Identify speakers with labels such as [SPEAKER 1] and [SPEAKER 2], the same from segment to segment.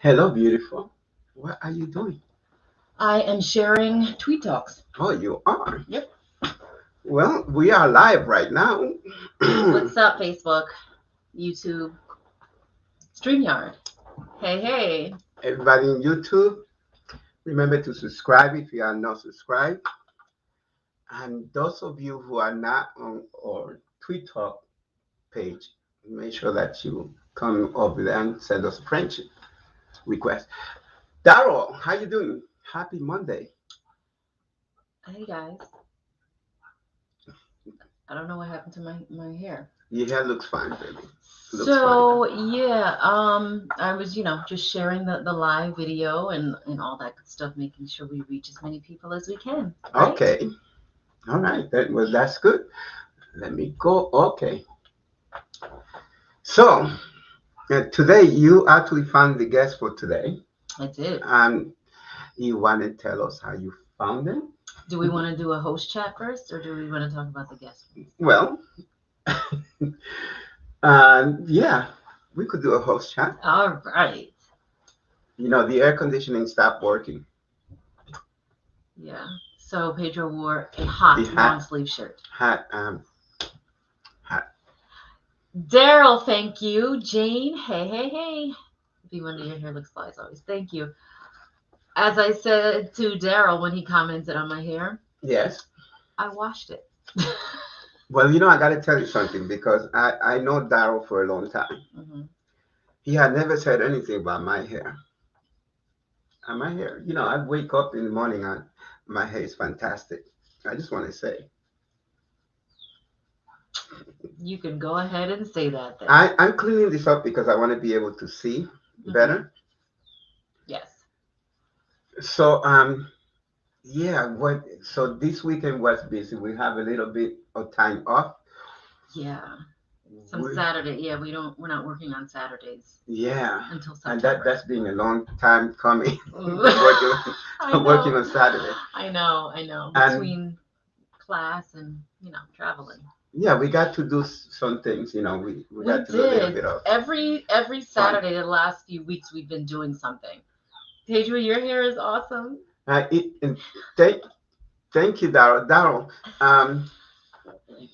[SPEAKER 1] Hello, beautiful. What are you doing?
[SPEAKER 2] I am sharing Tweed Talks.
[SPEAKER 1] Oh, you are?
[SPEAKER 2] Yep.
[SPEAKER 1] Well, we are live right now.
[SPEAKER 2] What's up, Facebook, YouTube, StreamYard? Hey, hey.
[SPEAKER 1] Everybody in YouTube, remember to subscribe if you are not subscribed. And those of you who are not on our Twitter page, make sure that you come over there and send us a friendship request. Daryl, how you doing? Happy Monday.
[SPEAKER 2] Hey, guys. I don't know what happened to my hair.
[SPEAKER 1] Your hair looks fine, baby.
[SPEAKER 2] So yeah, I was, just sharing the live video and all that good stuff, making sure we reach as many people as we can. Right?
[SPEAKER 1] Okay. All right. That's good. Let me go. Okay. So today you actually found the guest for today.
[SPEAKER 2] I did.
[SPEAKER 1] You want to tell us how you found him?
[SPEAKER 2] Do we want to do a host chat first, or do we want to talk about the guest?
[SPEAKER 1] Well, yeah, we could do a host chat.
[SPEAKER 2] All right.
[SPEAKER 1] The air conditioning stopped working.
[SPEAKER 2] Yeah. So Pedro wore a hot long sleeve shirt.
[SPEAKER 1] Hat.
[SPEAKER 2] Daryl, thank you. Jane, hey. Be wonder your hair looks fly as always. Thank you. As I said to Daryl when he commented on my hair,
[SPEAKER 1] yes,
[SPEAKER 2] I washed it.
[SPEAKER 1] Well, I got to tell you something because I know Daryl for a long time.
[SPEAKER 2] Mm-hmm.
[SPEAKER 1] He had never said anything about my hair. And my hair, I wake up in the morning and my hair is fantastic. I just want to say.
[SPEAKER 2] You can go ahead and say that then.
[SPEAKER 1] I'm cleaning this up because I want to be able to see better.
[SPEAKER 2] Yes.
[SPEAKER 1] So, yeah, so this weekend was busy. We have a little bit of time off.
[SPEAKER 2] Yeah. Saturday. Yeah, we're not working on Saturdays.
[SPEAKER 1] Yeah.
[SPEAKER 2] Until September.
[SPEAKER 1] And that's been a long time coming. working on Saturday.
[SPEAKER 2] I know. Between class and, traveling.
[SPEAKER 1] Yeah, we got to do some things, we got to do a little bit of
[SPEAKER 2] every Saturday the last few weeks we've been doing something. Pedro, your hair is awesome.
[SPEAKER 1] Thank you, Daryl.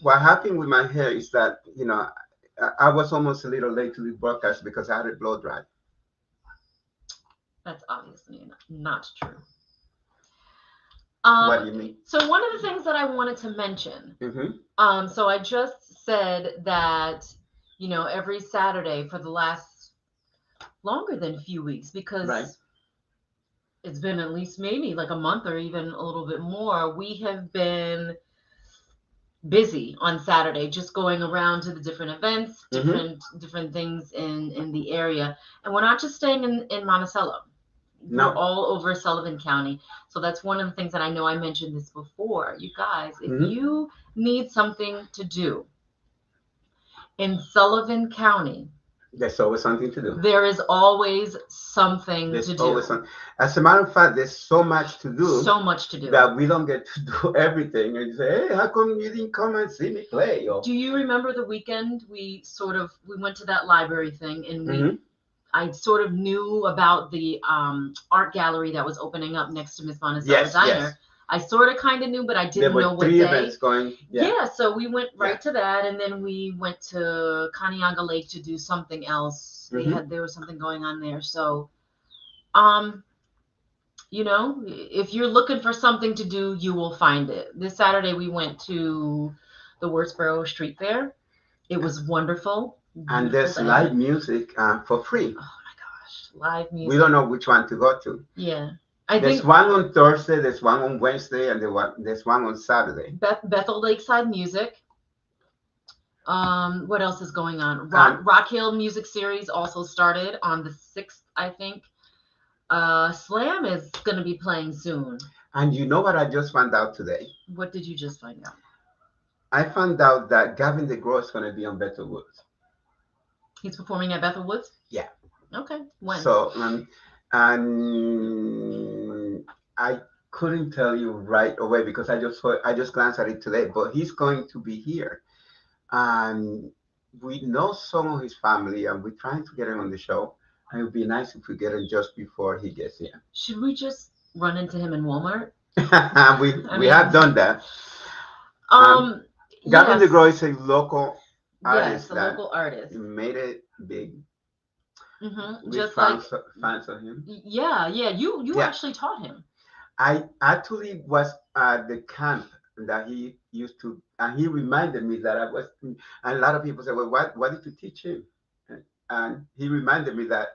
[SPEAKER 1] What happened with my hair is that, I was almost a little late to the broadcast because I had it blow dry.
[SPEAKER 2] That's obviously not true.
[SPEAKER 1] What do you mean?
[SPEAKER 2] So one of the things that I wanted to mention, so I just said that, every Saturday for the last longer than a few weeks, because it's been at least maybe like a month or even a little bit more, we have been busy on Saturday, just going around to the different events, different things in the area. And we're not just staying in Monticello.
[SPEAKER 1] No.
[SPEAKER 2] We're all over Sullivan County. So that's one of the things that I know I mentioned this before. You guys, if you need something to do in Sullivan County,
[SPEAKER 1] there's always something to do.
[SPEAKER 2] There is always something to do.
[SPEAKER 1] As a matter of fact, there's so much to do.
[SPEAKER 2] So much to do.
[SPEAKER 1] That we don't get to do everything. And you say, hey, how come you didn't come and see me play?
[SPEAKER 2] Do you remember the weekend we went to that library thing and I sort of knew about the art gallery that was opening up next to Miss Monticello's Diner. Yes. I sort of kind of knew, but I didn't know what day. There were 3 events going. Yeah, so we went right to that, and then we went to Kaniaga Lake to do something else. There was something going on there. So, if you're looking for something to do, you will find it. This Saturday we went to the Wurtsboro Street Fair. It was wonderful.
[SPEAKER 1] And there's live music for free.
[SPEAKER 2] Oh my gosh, live music.
[SPEAKER 1] We don't know which one to go to.
[SPEAKER 2] Yeah.
[SPEAKER 1] There's one on Thursday, there's one on Wednesday, and there's one on Saturday.
[SPEAKER 2] Bethel Lakeside Music. What else is going on?
[SPEAKER 1] And
[SPEAKER 2] Rock Hill Music Series also started on the 6th, I think. Slam is going to be playing soon.
[SPEAKER 1] and you know what I just found out today?
[SPEAKER 2] What did you just find out?
[SPEAKER 1] I found out that Gavin DeGraw is going to be on Better Woods.
[SPEAKER 2] He's performing at Bethel Woods?
[SPEAKER 1] Yeah.
[SPEAKER 2] Okay. When?
[SPEAKER 1] So, and I couldn't tell you right away because I just glanced at it today. But he's going to be here, and we know some of his family, and we're trying to get him on the show. And it would be nice if we get him just before he gets here.
[SPEAKER 2] Should we just run into him in Walmart?
[SPEAKER 1] we have done that. Gavin
[SPEAKER 2] Yes.
[SPEAKER 1] DeGraw is a local
[SPEAKER 2] Yes,
[SPEAKER 1] artist
[SPEAKER 2] a
[SPEAKER 1] that
[SPEAKER 2] local artist.
[SPEAKER 1] made it big. We
[SPEAKER 2] Just
[SPEAKER 1] fans of him.
[SPEAKER 2] Yeah. You actually taught him.
[SPEAKER 1] I actually was at the camp that he used to, and he reminded me that I was. And a lot of people say, "Well, what did you teach him?" And he reminded me that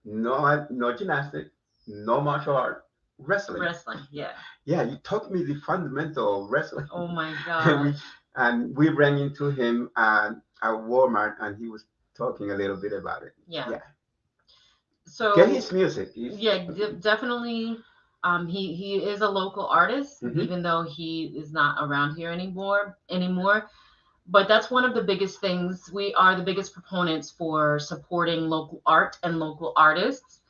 [SPEAKER 1] no gymnastics, no martial art, wrestling.
[SPEAKER 2] Wrestling, yeah.
[SPEAKER 1] Yeah, you taught me the fundamental of wrestling.
[SPEAKER 2] Oh my god.
[SPEAKER 1] And we ran into him at Walmart, and he was talking a little bit about it.
[SPEAKER 2] Yeah. So
[SPEAKER 1] get his music.
[SPEAKER 2] Definitely. He is a local artist, even though he is not around here anymore. But that's one of the biggest things. We are the biggest proponents for supporting local art and local artists.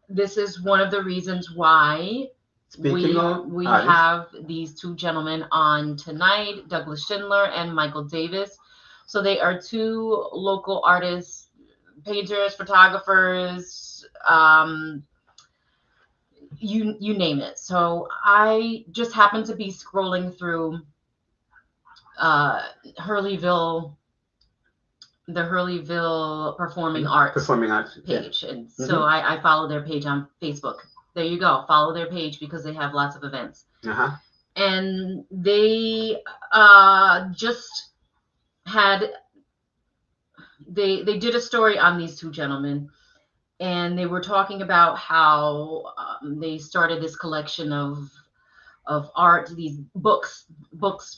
[SPEAKER 2] This is one of the reasons why we have these two gentlemen on tonight, Douglas Shindler and Michael Davis. So they are two local artists, painters, photographers, you name it. So I just happened to be scrolling through the Hurleyville Performing Arts page. Yeah. And so I follow their page on Facebook. There you go. Follow their page because they have lots of events. And they just had, they did a story on these two gentlemen, and they were talking about how they started this collection of art, these books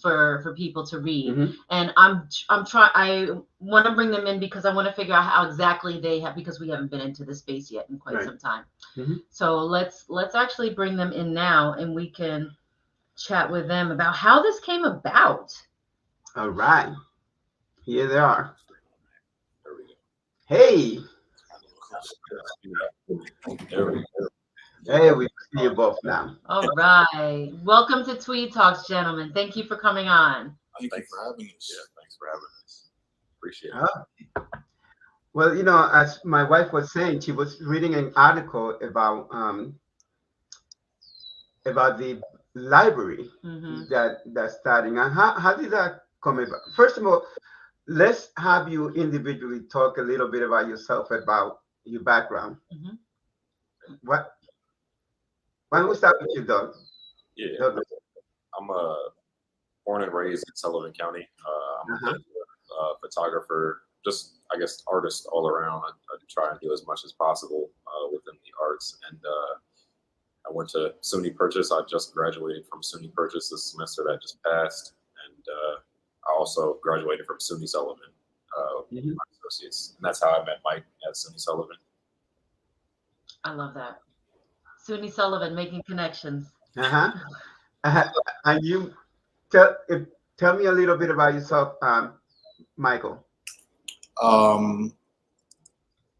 [SPEAKER 2] for people to read. And I want to bring them in because I want to figure out how exactly they have, because we haven't been into this space yet in quite some time. So let's actually bring them in now, and we can chat with them about how this came about.
[SPEAKER 1] All right, here they are. Hey. Hey, we see you both now.
[SPEAKER 2] All right. Welcome to Tweed Talks, gentlemen. Thank you for coming on.
[SPEAKER 3] Thank you for having us. Yeah, thanks for having us. Appreciate
[SPEAKER 1] it. Well, you know, as my wife was saying, she was reading an article about the library that's starting. And how did that come about? First of all, let's have you individually talk a little bit about yourself, about your background. Why don't we start with you, Doug?
[SPEAKER 3] Yeah, I'm born and raised in Sullivan County. I'm a photographer, just I guess artist all around. I try and do as much as possible within the arts. And I went to SUNY Purchase. I just graduated from SUNY Purchase this semester that just passed, and I also graduated from SUNY Sullivan, my associates, and that's how I met Mike at SUNY Sullivan.
[SPEAKER 2] I love that. SUNY Sullivan, making connections.
[SPEAKER 1] And you tell me a little bit about yourself, Michael.
[SPEAKER 3] My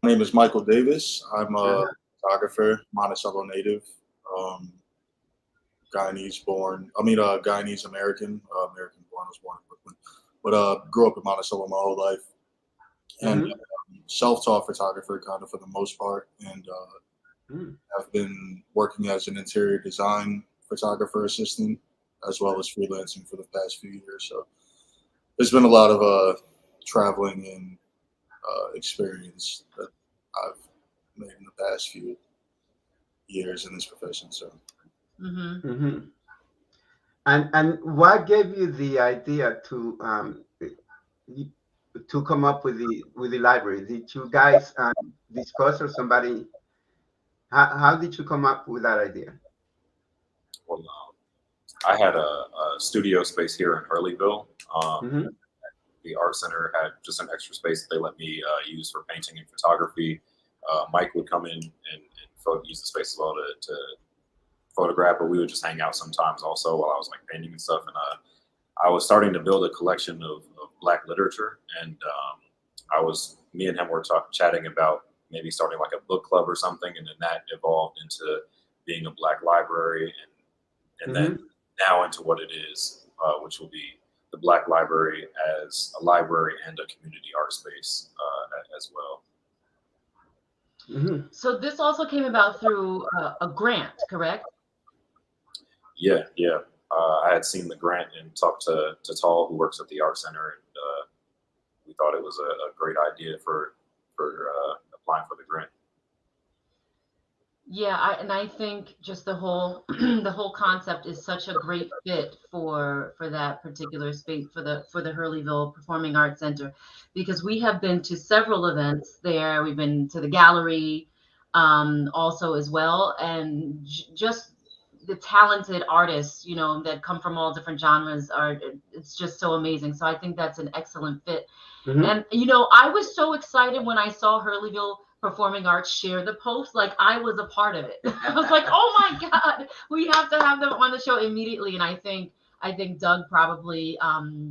[SPEAKER 3] name is Michael Davis. I'm a photographer, Monticello native, Guyanese American. American born, I was born in Brooklyn, but grew up in Monticello my whole life, and self-taught photographer kind of for the most part, and I've been working as an interior design photographer assistant as well as freelancing for the past few years. So there's been a lot of traveling and experience that I've made in the past few years in this profession. So.
[SPEAKER 1] And what gave you the idea to come up with the library? Did you guys discuss, or somebody? How did you come up with that idea?
[SPEAKER 3] Well, I had a studio space here in Hurleyville.
[SPEAKER 4] the art center had just an extra space that they let me use for painting and photography. Mike would come in and use the space as well to photograph, but we would just hang out sometimes also while I was like painting and stuff. And I was starting to build a collection of Black literature, and me and him were chatting about maybe starting like a book club or something, and then that evolved into being a Black library, and then now into what it is, which will be the Black Library as a library and a community art space as well.
[SPEAKER 2] So this also came about through a grant, correct?
[SPEAKER 4] Yeah. I had seen the grant and talked to Tall, who works at the art center, and we thought it was a great idea for applying for the grant.
[SPEAKER 2] Yeah, I think just the whole the whole concept is such a great fit for that particular space, for the Hurleyville Performing Arts Center, because we have been to several events there. We've been to the gallery also as well, and just the talented artists, that come from all different genres it's just so amazing. So I think that's an excellent fit. And I was so excited when I saw Hurleyville Performing Arts share the post, like I was a part of it. I was like, oh my God, we have to have them on the show immediately. And I think Doug probably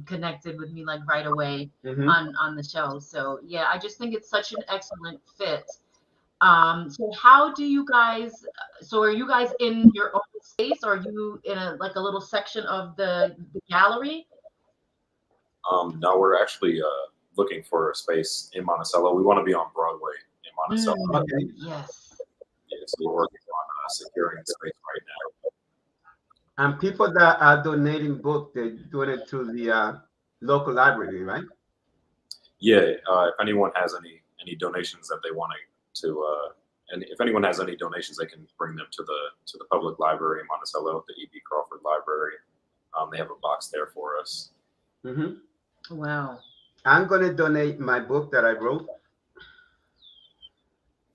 [SPEAKER 2] connected with me like right away on the show. So yeah, I just think it's such an excellent fit. So how do you guys, are you guys in your own space, or are you in a little section of the gallery?
[SPEAKER 4] No, we're actually looking for a space in Monticello. We want to be on Broadway in Monticello.
[SPEAKER 1] Okay.
[SPEAKER 2] Yes.
[SPEAKER 4] Yeah, so we're working on securing the space right now.
[SPEAKER 1] And people that are donating books, they're doing it to the local library, right?
[SPEAKER 4] Yeah. If anyone has any donations that they want to, and if anyone has any donations, they can bring them to the public library in Monticello, the E.B. Crawford Library. They have a box there for us.
[SPEAKER 2] Wow.
[SPEAKER 1] I'm going to donate my book that I wrote.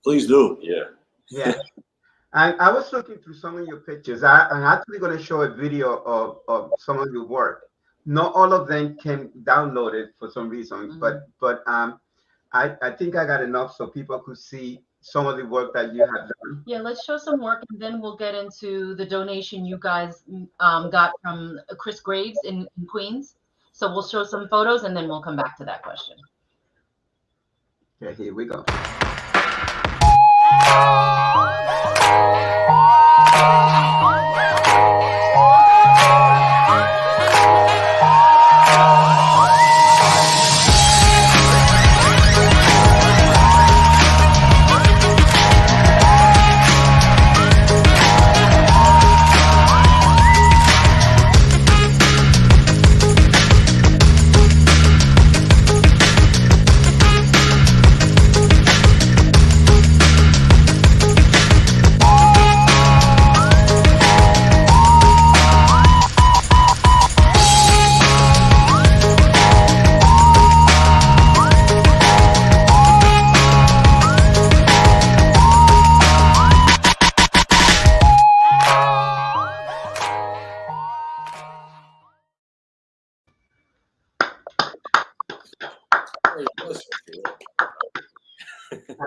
[SPEAKER 3] Please do.
[SPEAKER 1] Yeah. I was looking through some of your pictures. I'm actually going to show a video of some of your work. Not all of them came downloaded for some reason, but I think I got enough so people could see some of the work that you have done.
[SPEAKER 2] Yeah, let's show some work, and then we'll get into the donation you guys got from Chris Graves in Queens. So we'll show some photos, and then we'll come back to that question.
[SPEAKER 1] Okay, here we go.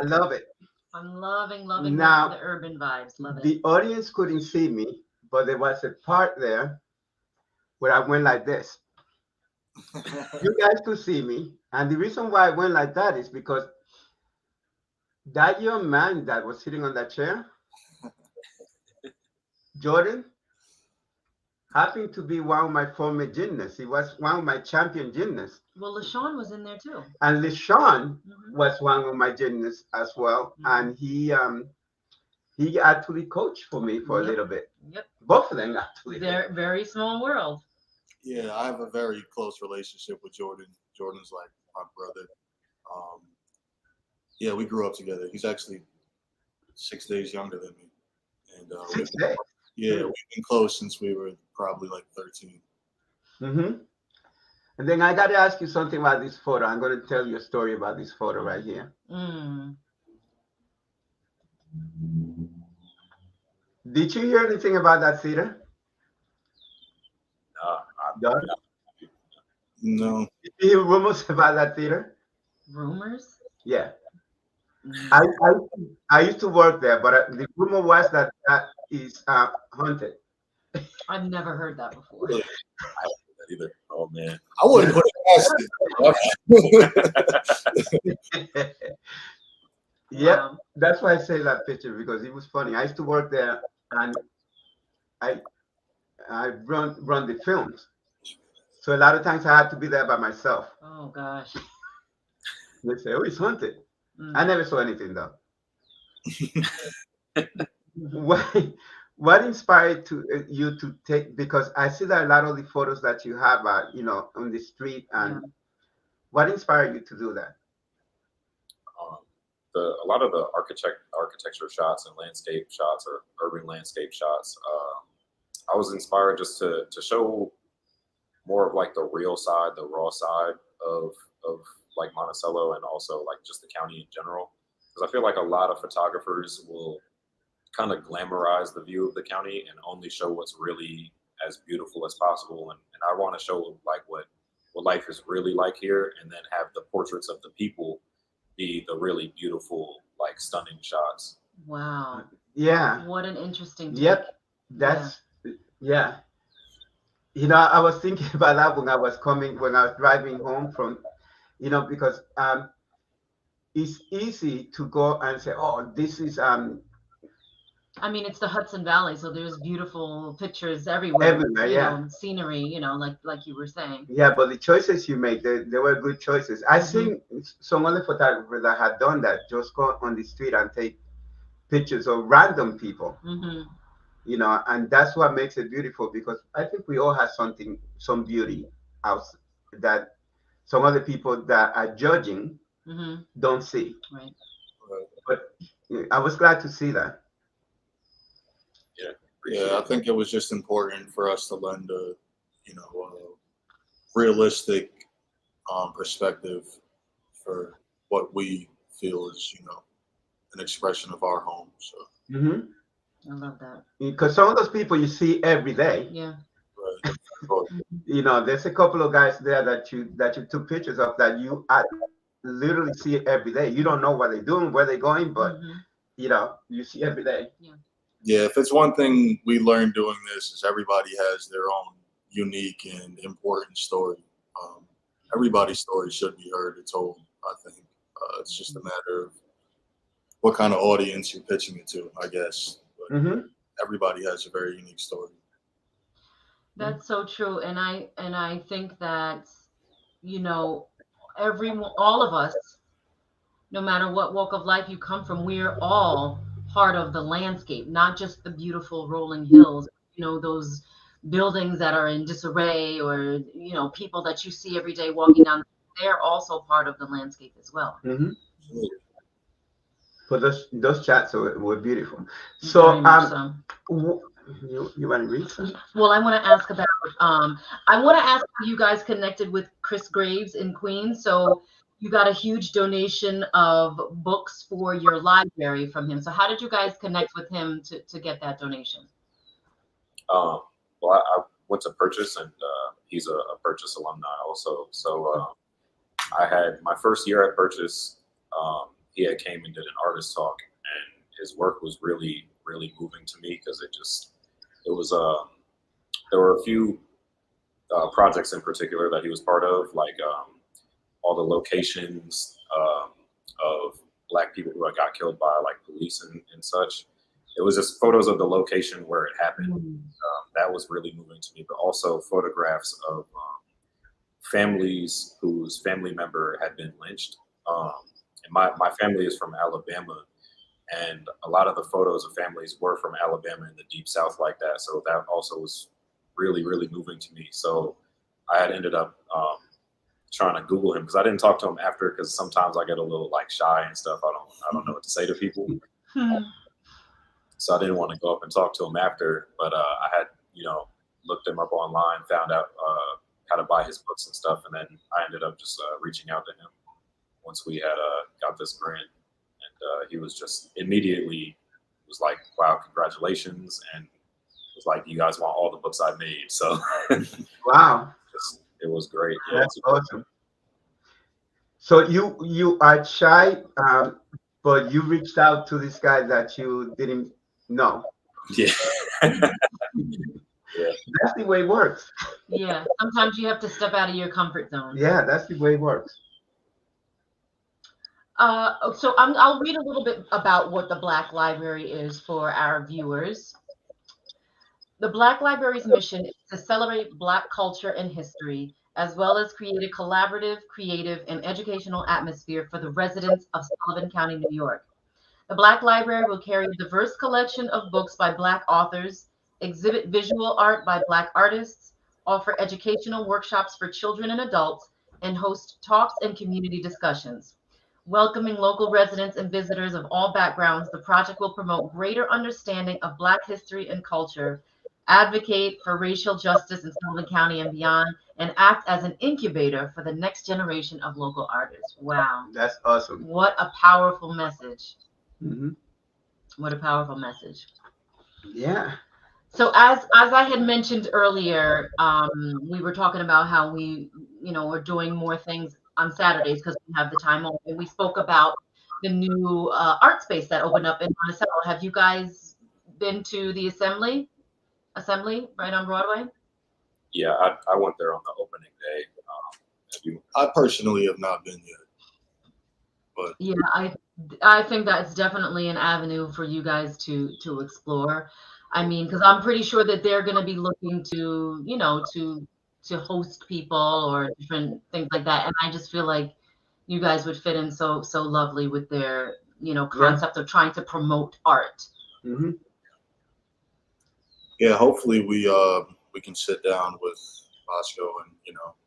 [SPEAKER 1] I love it.
[SPEAKER 2] I'm loving
[SPEAKER 1] Now,
[SPEAKER 2] the urban vibes. Love it.
[SPEAKER 1] The audience couldn't see me, but there was a part there where I went like this. You guys could see me. And the reason why I went like that is because that young man that was sitting on that chair, Jordan, happened to be one of my former gymnasts. He was one of my champion gymnasts.
[SPEAKER 2] Well, LaShawn was in there too.
[SPEAKER 1] And LaShawn was one of my gymnasts as well. And he actually coached for me for a little bit.
[SPEAKER 2] Yep.
[SPEAKER 1] Both of them actually.
[SPEAKER 2] They're very small world.
[SPEAKER 3] Yeah, I have a very close relationship with Jordan. Jordan's like my brother. Yeah, we grew up together. He's actually 6 days younger than me. And
[SPEAKER 1] 6 days?
[SPEAKER 3] Yeah, we've been close since we were probably like 13.
[SPEAKER 1] And then I got to ask you something about this photo. I'm going to tell you a story about this photo right here. Did you hear anything about that theater?
[SPEAKER 4] No.
[SPEAKER 3] No.
[SPEAKER 1] You hear rumors about that theater?
[SPEAKER 2] Rumors?
[SPEAKER 1] Yeah.
[SPEAKER 2] Mm.
[SPEAKER 1] I used to work there, but the rumor was that that is haunted.
[SPEAKER 2] I've never heard that before.
[SPEAKER 3] Really?
[SPEAKER 4] I don't do that either. Oh man.
[SPEAKER 3] I wouldn't put it past it.
[SPEAKER 1] Yep,
[SPEAKER 2] Wow.
[SPEAKER 1] that's why I say that picture because it was funny. I used to work there, and I I run the films, so a lot of times I had to be there by myself.
[SPEAKER 2] Oh gosh.
[SPEAKER 1] They say, "Oh, it's haunted." I
[SPEAKER 2] Mm.
[SPEAKER 1] never saw anything though. What what inspired you to take? Because I see that a lot of the photos that you have are on the street, and
[SPEAKER 2] Yeah.
[SPEAKER 1] what inspired you to do that?
[SPEAKER 4] Um, a lot of the architecture shots and landscape shots or urban landscape shots. I was inspired just to show more of like the real side, the raw side of like Monticello and also like just the county in general. Because I feel like a lot of photographers will kind of glamorize the view of the county and only show what's really as beautiful as possible. And I want to show like what life is really like here, and then have the portraits of the people be the really beautiful, like stunning shots.
[SPEAKER 2] Wow.
[SPEAKER 1] Yeah.
[SPEAKER 2] What an interesting take.
[SPEAKER 1] Yep. That's yeah. I was thinking about that when I was driving home from, because it's easy to go and say, oh, this is
[SPEAKER 2] I mean, it's the Hudson Valley, so there's beautiful pictures everywhere.
[SPEAKER 1] everywhere, yeah.
[SPEAKER 2] Scenery, like you were saying.
[SPEAKER 1] Yeah, but the choices you make, they were good choices. I seen some other photographers that had done that, just go on the street and take pictures of random people,
[SPEAKER 2] Mm-hmm.
[SPEAKER 1] And that's what makes it beautiful because I think we all have some beauty out that some other people that are judging
[SPEAKER 2] Mm-hmm.
[SPEAKER 1] don't see.
[SPEAKER 2] Right.
[SPEAKER 1] But I was glad to see that.
[SPEAKER 4] Yeah.
[SPEAKER 3] Yeah, I think it was just important for us to lend a, realistic perspective for what we feel is, an expression of our home. So,
[SPEAKER 1] Hmm.
[SPEAKER 2] I love that.
[SPEAKER 1] Because some of those people you see every day,
[SPEAKER 2] Yeah.
[SPEAKER 3] right.
[SPEAKER 1] there's a couple of guys there that you took pictures of that literally see every day. You don't know what they're doing, where they're going, but
[SPEAKER 2] Mm-hmm.
[SPEAKER 1] you see every day.
[SPEAKER 3] Yeah, if it's one thing we learned doing this is everybody has their own unique and important story. Everybody's story should be heard and told, I think. It's just a matter of what kind of audience you're pitching it to, I guess. But everybody has a very unique story.
[SPEAKER 2] That's so true, and I think that all of us, no matter what walk of life you come from, we're all part of the landscape, not just the beautiful rolling hills, those buildings that are in disarray, or people that you see every day walking down. They're also part of the landscape as well.
[SPEAKER 1] Hmm. But those chats were beautiful.
[SPEAKER 2] Very
[SPEAKER 1] So
[SPEAKER 2] much so.
[SPEAKER 1] you want to read some?
[SPEAKER 2] Well, I want to ask about. I want to ask how you guys connected with Chris Graves in Queens. So you got a huge donation of books for your library from him. So how did you guys connect with him to get that donation?
[SPEAKER 4] Well, I went to Purchase, and he's a Purchase alumni also. So I had my first year at Purchase. He had came and did an artist talk, and his work was really, really moving to me because it was there were a few projects in particular that he was part of, like all the locations of Black people who had got killed by like police and such. It was just photos of the location where it happened. That was really moving to me, but also photographs of families whose family member had been lynched. And my family is from Alabama, and a lot of the photos of families were from Alabama in the deep South like that. So that also was really, really moving to me. So I had ended up trying to Google him because I didn't talk to him after, because sometimes I get a little like shy and stuff. I don't know what to say to people. So I didn't want to go up and talk to him after, but I had, looked him up online, found out how to buy his books and stuff. And then I ended up just reaching out to him once we had got this grant. And he was just immediately was like, wow, congratulations. And was like, you guys want all the books I made. So
[SPEAKER 1] wow.
[SPEAKER 4] It was great. Yeah.
[SPEAKER 1] That's awesome. So you are shy, but you reached out to this guy that you didn't know.
[SPEAKER 4] Yeah. Yeah.
[SPEAKER 1] That's the way it works.
[SPEAKER 2] Yeah, sometimes you have to step out of your comfort zone.
[SPEAKER 1] Yeah, that's the way it works.
[SPEAKER 2] So I'll read a little bit about what the Black Library is for our viewers. The Black Library's mission is to celebrate Black culture and history, as well as create a collaborative, creative, and educational atmosphere for the residents of Sullivan County, New York. The Black Library will carry a diverse collection of books by Black authors, exhibit visual art by Black artists, offer educational workshops for children and adults, and host talks and community discussions. Welcoming local residents and visitors of all backgrounds, the project will promote greater understanding of Black history and culture, advocate for racial justice in Sullivan County and beyond, and act as an incubator for the next generation of local artists. Wow.
[SPEAKER 1] That's awesome.
[SPEAKER 2] What a powerful message.
[SPEAKER 1] Mm-hmm.
[SPEAKER 2] What a powerful message.
[SPEAKER 1] Yeah.
[SPEAKER 2] So as I had mentioned earlier, we were talking about how we, we're doing more things on Saturdays because we have the time off. And we spoke about the new art space that opened up in Monticello. Have you guys been to the Assembly right on Broadway?
[SPEAKER 4] Yeah, I went there on the opening day.
[SPEAKER 3] I personally have not been yet, but
[SPEAKER 2] yeah, I think that's definitely an avenue for you guys to explore. I mean, because I'm pretty sure that they're going to be looking to, to host people or different things like that. And I just feel like you guys would fit in so lovely with their, concept of trying to promote art.
[SPEAKER 1] Mm-hmm.
[SPEAKER 3] Yeah, hopefully we can sit down with Bosco and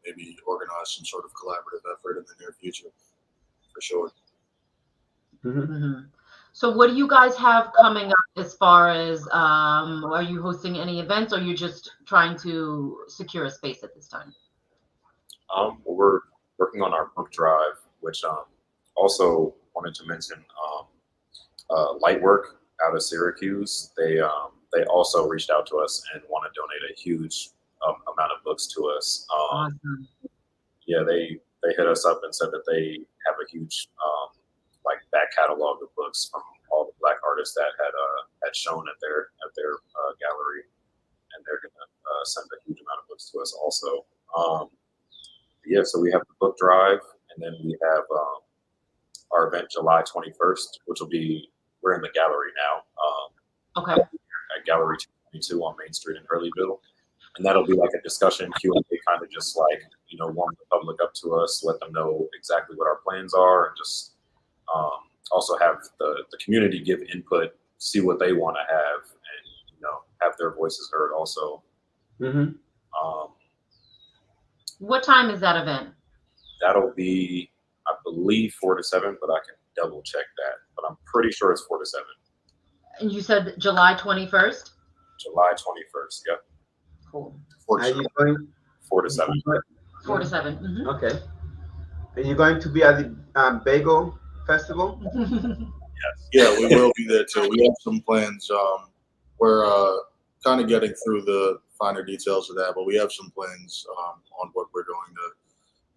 [SPEAKER 3] maybe organize some sort of collaborative effort in the near future, for sure.
[SPEAKER 1] Mm-hmm.
[SPEAKER 2] Mm-hmm. So what do you guys have coming up as far as are you hosting any events or you're just trying to secure a space at this time?
[SPEAKER 4] Well, we're working on our book drive, which also wanted to mention Lightwork out of Syracuse. They also reached out to us and want to donate a huge amount of books to us.
[SPEAKER 2] Awesome.
[SPEAKER 4] Yeah, they hit us up and said that they have a huge back catalog of books from all the Black artists that had shown at their gallery, and they're gonna send a huge amount of books to us also. Yeah, so we have the book drive, and then we have our event July 21st, which will be, we're in the gallery now.
[SPEAKER 2] Okay.
[SPEAKER 4] At Gallery 222 on Main Street in Hurleyville. And that'll be like a discussion, Q&A, kind of just warm the public up to us, let them know exactly what our plans are, and just also have the community give input, see what they want to have, and have their voices heard also.
[SPEAKER 1] Mm-hmm.
[SPEAKER 2] What time is that event?
[SPEAKER 4] That'll be, I believe, 4 to 7, but I can double check that. But I'm pretty sure it's 4 to 7.
[SPEAKER 2] And you said July 21st?
[SPEAKER 4] July 21st, yep.
[SPEAKER 2] Cool.
[SPEAKER 1] Are you going
[SPEAKER 4] 4 to 7.
[SPEAKER 2] 4 to 7. Mm-hmm.
[SPEAKER 1] Okay. Are you going to be at the Bagel Festival?
[SPEAKER 4] Yes.
[SPEAKER 3] Yeah, we will be there too. We have some plans. We're kind of getting through the finer details of that, but we have some plans on what we're going to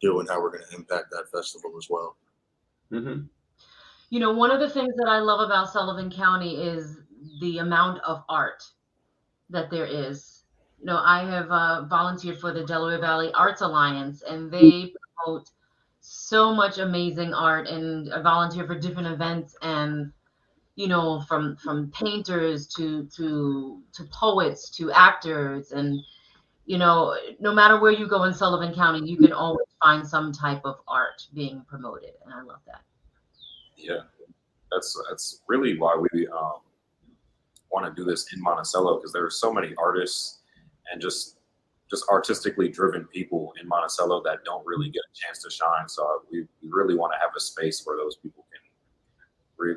[SPEAKER 3] do and how we're going to impact that festival as well.
[SPEAKER 1] Mm-hmm.
[SPEAKER 2] One of the things that I love about Sullivan County is the amount of art that there is. I have volunteered for the Delaware Valley Arts Alliance, and they promote so much amazing art, and I volunteer for different events, and from painters to poets to actors, and no matter where you go in Sullivan County, you can always find some type of art being promoted, and I love that.
[SPEAKER 4] Yeah, that's really why we want to do this in Monticello, because there are so many artists and just artistically driven people in Monticello that don't really get a chance to shine. So we really want to have a space where those people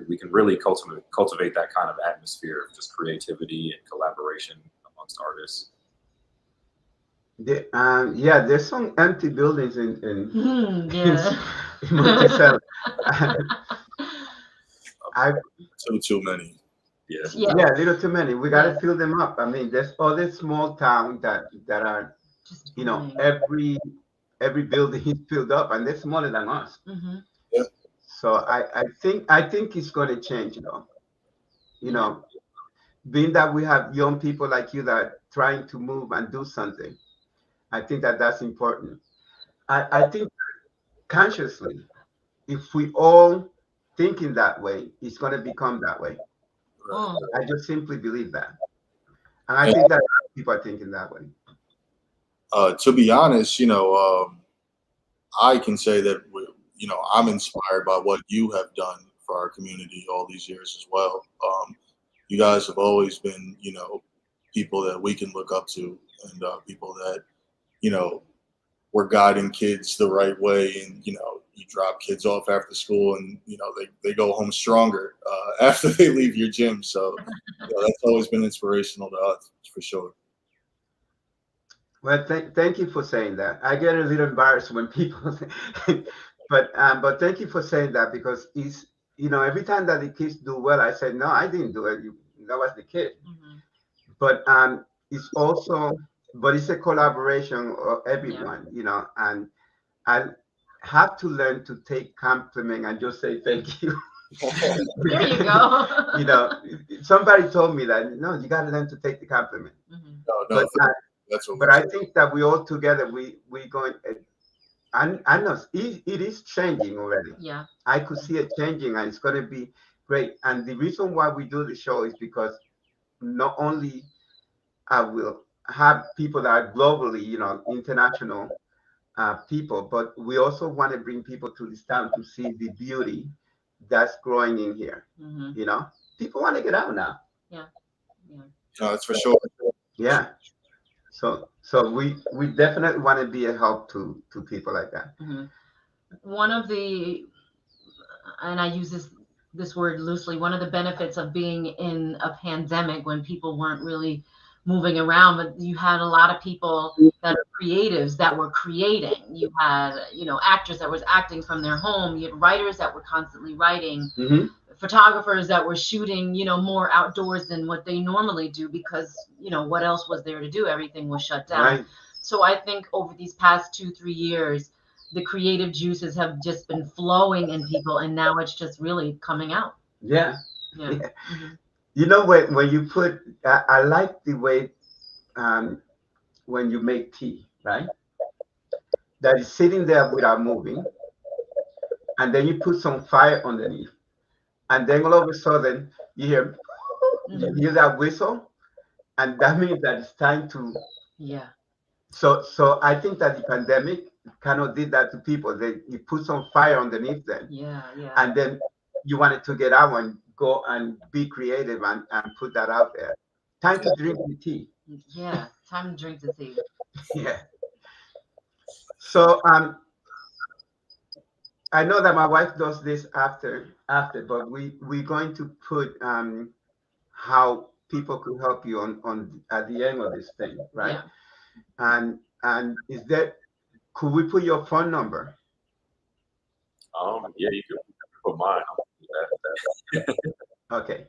[SPEAKER 4] we can really cultivate that kind of atmosphere of just creativity and collaboration amongst artists.
[SPEAKER 1] There's some empty buildings in
[SPEAKER 2] Yeah.
[SPEAKER 1] in Monticello.
[SPEAKER 3] Too many.
[SPEAKER 4] Yeah.
[SPEAKER 1] Yeah, a little too many. We got to fill them up. I mean, there's other small towns that are,
[SPEAKER 2] Just
[SPEAKER 1] every every building is filled up, and they're smaller than us.
[SPEAKER 2] Mm-hmm.
[SPEAKER 3] Yeah.
[SPEAKER 1] So I think it's going to change, though. You know, being that we have young people like you that are trying to move and do something, I think that that's important. I think consciously, if we all thinking that way, it's going to become that way.
[SPEAKER 3] Right.
[SPEAKER 2] Mm.
[SPEAKER 1] I just simply believe that, and I
[SPEAKER 3] And,
[SPEAKER 1] think that people are thinking that way.
[SPEAKER 3] to be honest, I can say that I'm inspired by what you have done for our community all these years as well. You guys have always been, people that we can look up to, and people that you know we're guiding kids the right way, and you drop kids off after school, and they go home stronger after they leave your gym. So that's always been inspirational to us for sure.
[SPEAKER 1] Well, thank you for saying that. I get a little embarrassed when people, but thank you for saying that, because it's, every time that the kids do well, I say, no, I didn't do it. That was the kid.
[SPEAKER 2] Mm-hmm.
[SPEAKER 1] But it's also, but it's a collaboration of
[SPEAKER 2] Yeah.
[SPEAKER 1] everyone, and I have to learn to take compliment and just say thank you.
[SPEAKER 2] There you go.
[SPEAKER 1] you know, Somebody told me that, no, you got to learn to take the compliment.
[SPEAKER 2] Mm-hmm.
[SPEAKER 3] No,
[SPEAKER 1] But
[SPEAKER 3] that's what
[SPEAKER 1] but
[SPEAKER 3] we're
[SPEAKER 1] I think that we all together we going. I know it is changing already.
[SPEAKER 2] Yeah.
[SPEAKER 1] I could see it changing, and it's going to be great. And the reason why we do the show is because not only I will have people that are globally, international people, but we also want to bring people to this town to see the beauty that's growing in here.
[SPEAKER 2] Mm-hmm.
[SPEAKER 1] People want to get out now.
[SPEAKER 2] Yeah. Yeah.
[SPEAKER 3] No, that's for sure.
[SPEAKER 1] Yeah. So we definitely want to be a help to people like that.
[SPEAKER 2] Mm-hmm. One of the, and I use this word loosely, one of the benefits of being in a pandemic when people weren't really moving around, but you had a lot of people that are creatives that were creating. You had, actors that was acting from their home. You had writers that were constantly writing,
[SPEAKER 1] Mm-hmm.
[SPEAKER 2] photographers that were shooting, more outdoors than what they normally do, because, what else was there to do? Everything was shut down.
[SPEAKER 1] Right.
[SPEAKER 2] So I think over these past 2-3 years, the creative juices have just been flowing in people, and now it's just really coming out.
[SPEAKER 1] Yeah.
[SPEAKER 2] Yeah.
[SPEAKER 1] Yeah.
[SPEAKER 2] Mm-hmm.
[SPEAKER 1] When you put, I like the way when you make tea, right? That is sitting there without moving, and then you put some fire underneath, and then all of a sudden you hear that whistle, and that means that it's time to.
[SPEAKER 2] Yeah.
[SPEAKER 1] So I think that the pandemic kind of did that to people. You put some fire underneath them,
[SPEAKER 2] Yeah. Yeah.
[SPEAKER 1] and then you wanted to get out and go and be creative and put that out there. Time to drink the tea.
[SPEAKER 2] Yeah. Time to drink the tea.
[SPEAKER 1] Yeah. So I know that my wife does this after, but we're going to put how people could help you on at the end of this thing, right?
[SPEAKER 2] Yeah.
[SPEAKER 1] And is that, could we put your phone number?
[SPEAKER 4] Yeah, you could put mine.
[SPEAKER 1] Okay.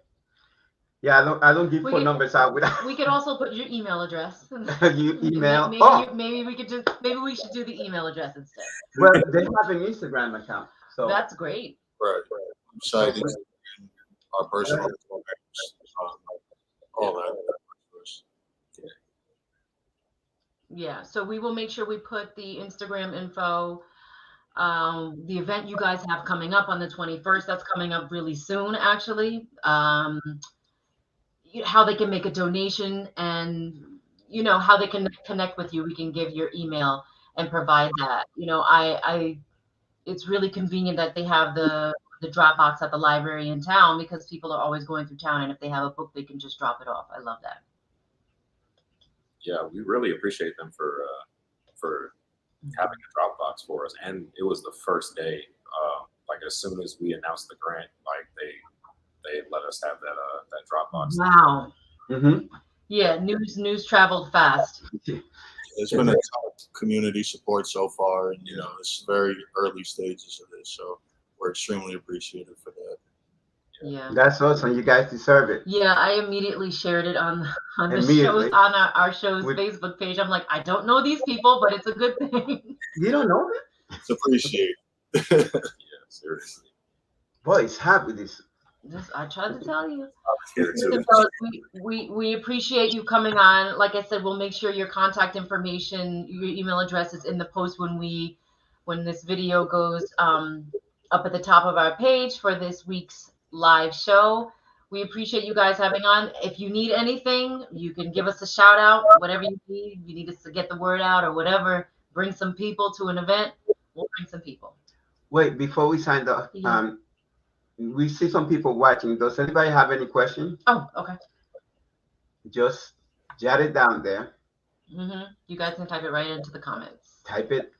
[SPEAKER 1] Yeah, I don't give phone numbers out without.
[SPEAKER 2] We could also put your email address.
[SPEAKER 1] You email.
[SPEAKER 2] Maybe we should do the email address instead.
[SPEAKER 1] Well, they have an Instagram account, so
[SPEAKER 2] That's great.
[SPEAKER 3] Right. Site, our personal, all that.
[SPEAKER 2] Yeah. So we will make sure we put the Instagram info. The event you guys have coming up on the 21st, that's coming up really soon, actually. How they can make a donation, and how they can connect with you. We can give your email and provide that. It's really convenient that they have the drop box at the library in town, because people are always going through town, and if they have a book, they can just drop it off. I love that.
[SPEAKER 4] Yeah, we really appreciate them for having a Dropbox for us. And it was the first day, like as soon as we announced the grant, like they let us have that Dropbox.
[SPEAKER 2] Wow.
[SPEAKER 1] Mm-hmm.
[SPEAKER 2] Yeah, news traveled fast.
[SPEAKER 3] There's been a ton of community support so far, and it's very early stages of this, so we're extremely appreciative for that.
[SPEAKER 2] Yeah.
[SPEAKER 1] That's awesome. You guys deserve it.
[SPEAKER 2] Yeah, I immediately shared it on the shows, on our show's Facebook page. I'm like, I don't know these people, but it's a good thing.
[SPEAKER 1] You don't know that?
[SPEAKER 3] It's appreciated.
[SPEAKER 4] Yeah, seriously.
[SPEAKER 1] Boy, it's happy this.
[SPEAKER 2] I tried to tell you.
[SPEAKER 4] Here too.
[SPEAKER 2] Listen, fellas, we appreciate you coming on. Like I said, we'll make sure your contact information, your email address is in the post when this video goes up at the top of our page for this week's live show. We appreciate you guys having on. If you need anything, you can give us a shout out. Whatever you need us to get the word out or whatever. Bring some people to an event. We'll bring some people.
[SPEAKER 1] Wait, before we sign off,
[SPEAKER 2] Yeah.
[SPEAKER 1] we see some people watching. Does anybody have any questions?
[SPEAKER 2] Oh, okay.
[SPEAKER 1] Just jot it down there.
[SPEAKER 2] You guys can type it right into the comments.
[SPEAKER 1] Type it.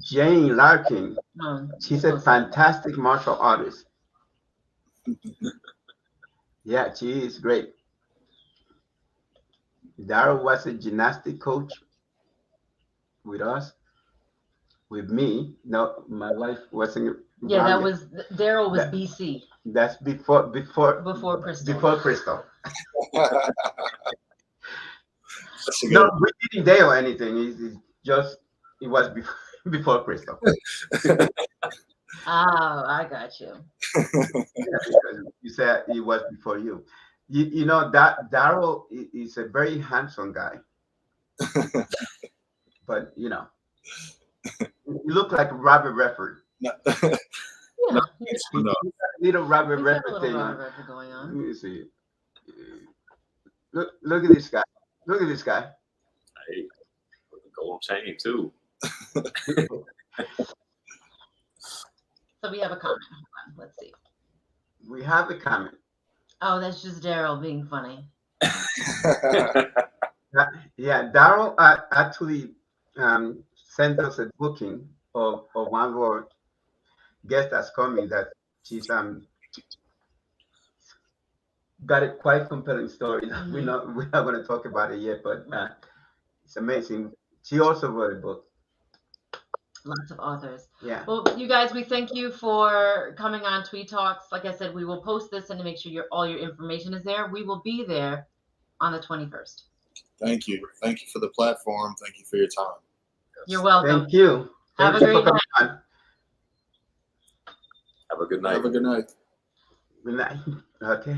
[SPEAKER 1] Jane Larkin. She's a fantastic martial artist. Yeah, she is great. Daryl was a gymnastic coach with us, with me. No, my wife wasn't.
[SPEAKER 2] Yeah, that was Daryl was
[SPEAKER 1] That-
[SPEAKER 2] BC.
[SPEAKER 1] That's before
[SPEAKER 2] Crystal.
[SPEAKER 1] Before Crystal.
[SPEAKER 3] That's a
[SPEAKER 1] No,
[SPEAKER 3] good-
[SPEAKER 1] we didn't date or anything. It's just it was before Crystal.
[SPEAKER 2] Oh, I got you.
[SPEAKER 1] Yeah, because you said it was before you. You know that Daryl is a very handsome guy, but you look like Robert Redford.
[SPEAKER 3] No.
[SPEAKER 2] Yeah,
[SPEAKER 3] No.
[SPEAKER 1] Little Robert
[SPEAKER 2] he's got a
[SPEAKER 1] Redford
[SPEAKER 2] little
[SPEAKER 1] thing
[SPEAKER 2] Robert
[SPEAKER 1] on.
[SPEAKER 2] Redford going
[SPEAKER 1] Let
[SPEAKER 2] on.
[SPEAKER 1] me see. Look at this guy. Look at this guy.
[SPEAKER 4] Hey, with the gold chain too.
[SPEAKER 2] So we have a comment. Hold on, let's see.
[SPEAKER 1] We have a comment.
[SPEAKER 2] Oh, that's just Daryl being funny.
[SPEAKER 1] Yeah, Daryl actually sent us a booking of one of our guests that's coming. That she's got a quite compelling story. We're not going to talk about it yet, but it's amazing. She also wrote a book.
[SPEAKER 2] Lots of authors.
[SPEAKER 1] Yeah.
[SPEAKER 2] Well, you guys, we thank you for coming on Tweed Talks. Like I said, we will post this and to make sure all your information is there. We will be there on the 21st.
[SPEAKER 3] Thank you. Thank you for the platform. Thank you for your time.
[SPEAKER 2] You're welcome.
[SPEAKER 1] Thank you.
[SPEAKER 2] Have a
[SPEAKER 1] Thank you
[SPEAKER 2] great
[SPEAKER 1] for
[SPEAKER 2] night.
[SPEAKER 1] coming on.
[SPEAKER 4] Have a good night.
[SPEAKER 3] Have a good night.
[SPEAKER 1] Good night. Okay.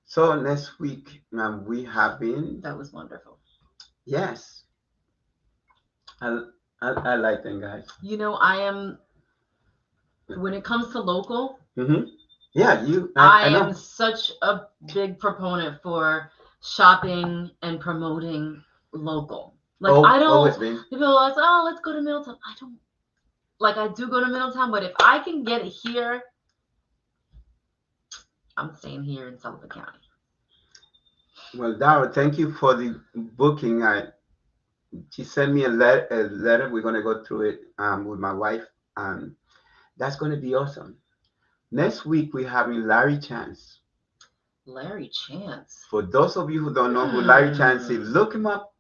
[SPEAKER 1] So next week we have been.
[SPEAKER 2] That was wonderful.
[SPEAKER 1] Yes. I like them guys.
[SPEAKER 2] I am. When it comes to local,
[SPEAKER 1] Yeah, you.
[SPEAKER 2] I
[SPEAKER 1] know.
[SPEAKER 2] am such a big proponent for shopping and promoting local. Like I don't.
[SPEAKER 1] Always been.
[SPEAKER 2] People are like, oh, let's go to Middletown. I don't. Like I do go to Middletown, but if I can get it here, I'm staying here in Sullivan County.
[SPEAKER 1] Well, Dara, thank you for the booking. She sent me a letter. We're gonna go through it with my wife. That's gonna be awesome. Next week we're having Larry Chance.
[SPEAKER 2] Larry Chance.
[SPEAKER 1] For those of you who don't know who Larry Chance is, look him up.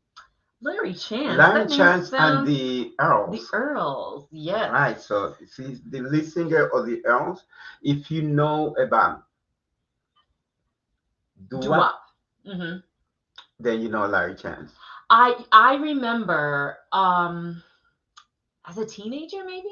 [SPEAKER 2] Larry Chance.
[SPEAKER 1] Larry Chance and the Earls.
[SPEAKER 2] The Earls, yes.
[SPEAKER 1] Right. So he's the lead singer of the Earls. If you know about doo-wop, then you know Larry Chance.
[SPEAKER 2] I remember as a teenager maybe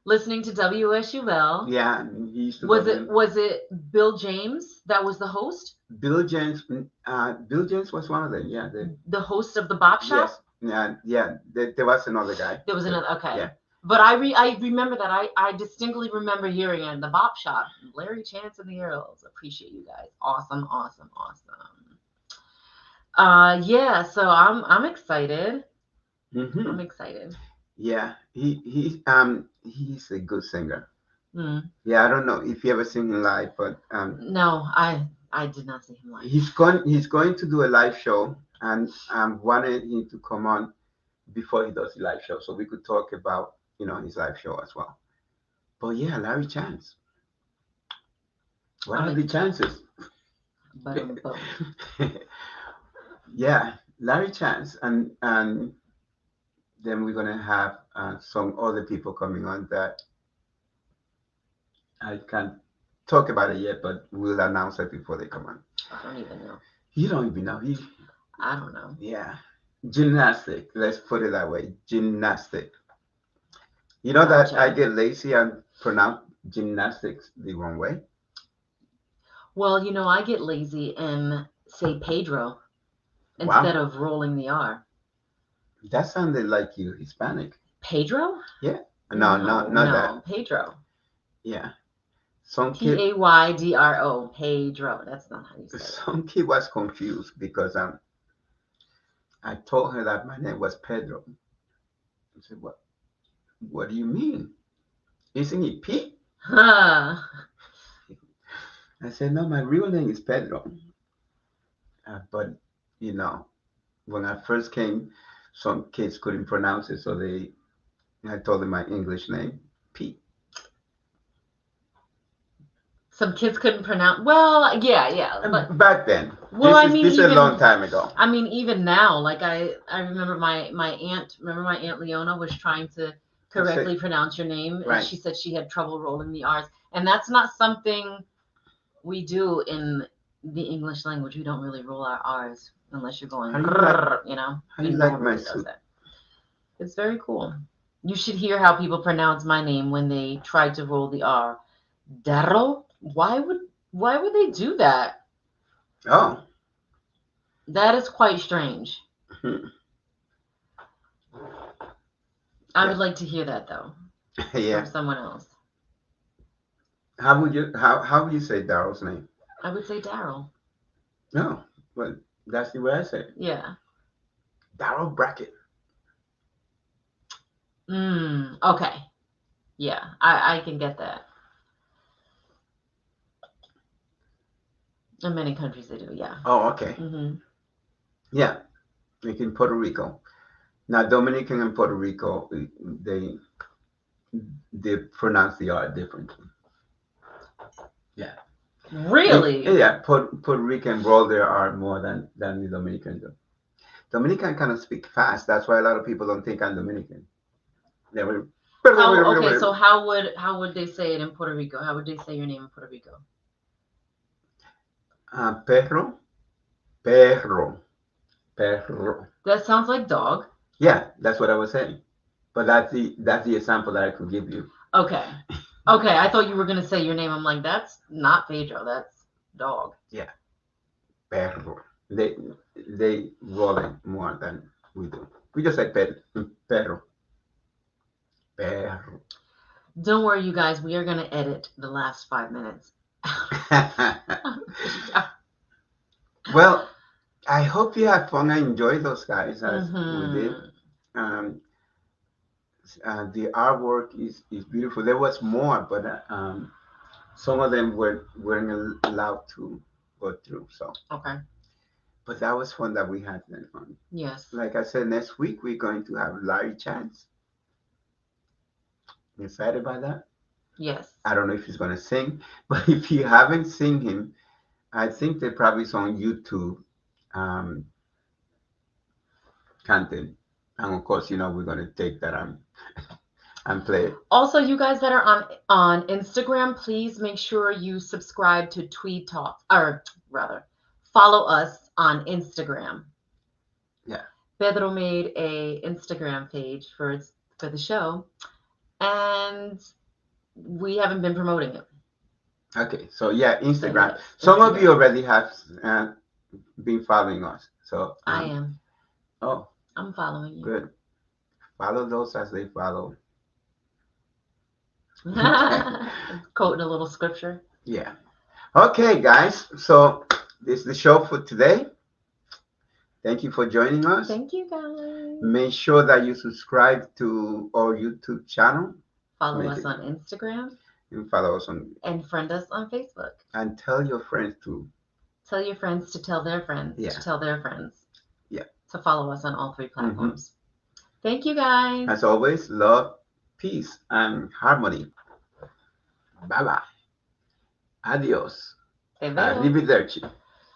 [SPEAKER 2] listening to WSUL.
[SPEAKER 1] Yeah, he used to.
[SPEAKER 2] Was it Bill James that was the host?
[SPEAKER 1] Bill James. Bill James was one of them. Yeah.
[SPEAKER 2] The host of the Bop Shop.
[SPEAKER 1] Yes. Yeah. There was another guy.
[SPEAKER 2] There was another. Okay.
[SPEAKER 1] Yeah.
[SPEAKER 2] But I remember that. I distinctly remember hearing it. The Bop Shop. Larry Chance and the Earls. Appreciate you guys. Awesome. Yeah. So I'm excited. I'm excited.
[SPEAKER 1] Yeah. He's a good singer. Yeah. I don't know if you ever seen him live, but
[SPEAKER 2] no, I did not see him live.
[SPEAKER 1] He's going to do a live show, and wanted him to come on before he does the live show, so we could talk about his live show as well. But yeah, Larry Chance. What are the chances? Yeah, Larry Chance, and then we're gonna have some other people coming on that I can't talk about it yet, but we'll announce it before they come on.
[SPEAKER 2] I don't even know.
[SPEAKER 1] You don't even know.
[SPEAKER 2] I don't know.
[SPEAKER 1] Yeah. Gymnastic. Let's put it that way. Gymnastic. You know that I
[SPEAKER 2] Gotcha.
[SPEAKER 1] get lazy and pronounce gymnastics the wrong way?
[SPEAKER 2] Well, I get lazy and say Pedro instead
[SPEAKER 1] Wow.
[SPEAKER 2] of rolling the R.
[SPEAKER 1] That sounded like you Hispanic.
[SPEAKER 2] Pedro?
[SPEAKER 1] Yeah. No,
[SPEAKER 2] No,
[SPEAKER 1] not that.
[SPEAKER 2] no, Pedro.
[SPEAKER 1] Yeah. Some kid
[SPEAKER 2] Paydro. Pedro. That's not how you say it.
[SPEAKER 1] some kid was confused because I told her that my name was Pedro. I said, what do you mean? Isn't it Pete?
[SPEAKER 2] Huh.
[SPEAKER 1] I said, no, my real name is Pedro. But you know, when I first came, some kids couldn't pronounce it, so I told them my English name, Pete.
[SPEAKER 2] Some kids couldn't pronounce. Well, yeah, but
[SPEAKER 1] Back then,
[SPEAKER 2] well, I mean,
[SPEAKER 1] this is a
[SPEAKER 2] even
[SPEAKER 1] long time ago.
[SPEAKER 2] I mean, even now, like I remember my aunt. Remember my aunt Leona was trying to correctly pronounce your name, and
[SPEAKER 1] Right.
[SPEAKER 2] she said she had trouble rolling the R's, and that's not something we do in the English language. We don't really roll our R's unless you're going,
[SPEAKER 1] How do you like,
[SPEAKER 2] you know.
[SPEAKER 1] how do you
[SPEAKER 2] And
[SPEAKER 1] like
[SPEAKER 2] no one
[SPEAKER 1] my
[SPEAKER 2] really does
[SPEAKER 1] soup?
[SPEAKER 2] that. It's very cool. You should hear how people pronounce my name when they try to roll the R. Darrow? Why would they do that?
[SPEAKER 1] Oh.
[SPEAKER 2] That is quite strange. I would like to hear that though
[SPEAKER 1] Yeah.
[SPEAKER 2] from someone else.
[SPEAKER 1] How would you say Daryl's name?
[SPEAKER 2] I would say Daryl.
[SPEAKER 1] No, but that's the way I say it.
[SPEAKER 2] Yeah.
[SPEAKER 1] Daryl Brackett.
[SPEAKER 2] Okay. Yeah, I can get that. In many countries they do, yeah.
[SPEAKER 1] Oh, okay. Yeah, like in Puerto Rico. Now, Dominican and Puerto Rico, they pronounce the R differently. Yeah.
[SPEAKER 2] Really?
[SPEAKER 1] Yeah, Puerto Rican roll their R more than the Dominican do. Dominican kind of speak fast. That's why a lot of people don't think I'm Dominican. They were.
[SPEAKER 2] Okay, so how would they say it in Puerto Rico? How would they say your name in Puerto Rico?
[SPEAKER 1] Perro, perro, perro.
[SPEAKER 2] That sounds like dog.
[SPEAKER 1] Yeah, that's what I was saying. But that's the example that I could give you.
[SPEAKER 2] Okay. Okay, I thought you were gonna say your name. I'm like, that's not Pedro. That's dog.
[SPEAKER 1] Yeah, perro. They roll it more than we do. We just say perro, perro.
[SPEAKER 2] Don't worry, you guys. We are gonna edit the last 5 minutes.
[SPEAKER 1] Well, I hope you had fun and enjoyed those guys as we did. The artwork is beautiful. There was more, but some of them weren't allowed to go through. So
[SPEAKER 2] Okay.
[SPEAKER 1] but that was fun that we had that fun.
[SPEAKER 2] Yes.
[SPEAKER 1] Like I said, next week we're going to have Larry Chance. You excited about that?
[SPEAKER 2] Yes.
[SPEAKER 1] I don't know if he's gonna sing, but if you haven't seen him, I think they probably is on YouTube. Canting, and of course, we're gonna take that and play it.
[SPEAKER 2] Also, you guys that are on Instagram, please make sure you subscribe to Tweed Talk, or rather, follow us on Instagram.
[SPEAKER 1] Yeah.
[SPEAKER 2] Pedro made a Instagram page for the show, and we haven't been promoting it.
[SPEAKER 1] Okay, so yeah, Instagram. Some of you already have been following us, so
[SPEAKER 2] I am.
[SPEAKER 1] Oh,
[SPEAKER 2] I'm following you.
[SPEAKER 1] Good. Follow those as they follow.
[SPEAKER 2] Quoting a little scripture.
[SPEAKER 1] Yeah. Okay, guys. So this is the show for today. Thank you for joining us.
[SPEAKER 2] Thank you, guys.
[SPEAKER 1] Make sure that you subscribe to our YouTube channel.
[SPEAKER 2] Follow us on Instagram.
[SPEAKER 1] And follow us
[SPEAKER 2] and friend us on Facebook.
[SPEAKER 1] And tell your friends to.
[SPEAKER 2] Tell your friends to tell their friends to tell their friends.
[SPEAKER 1] Yeah.
[SPEAKER 2] To follow us on all 3 platforms. Thank you, guys.
[SPEAKER 1] As always, love, peace, and harmony. Bye-bye. Adios. Arrivederci.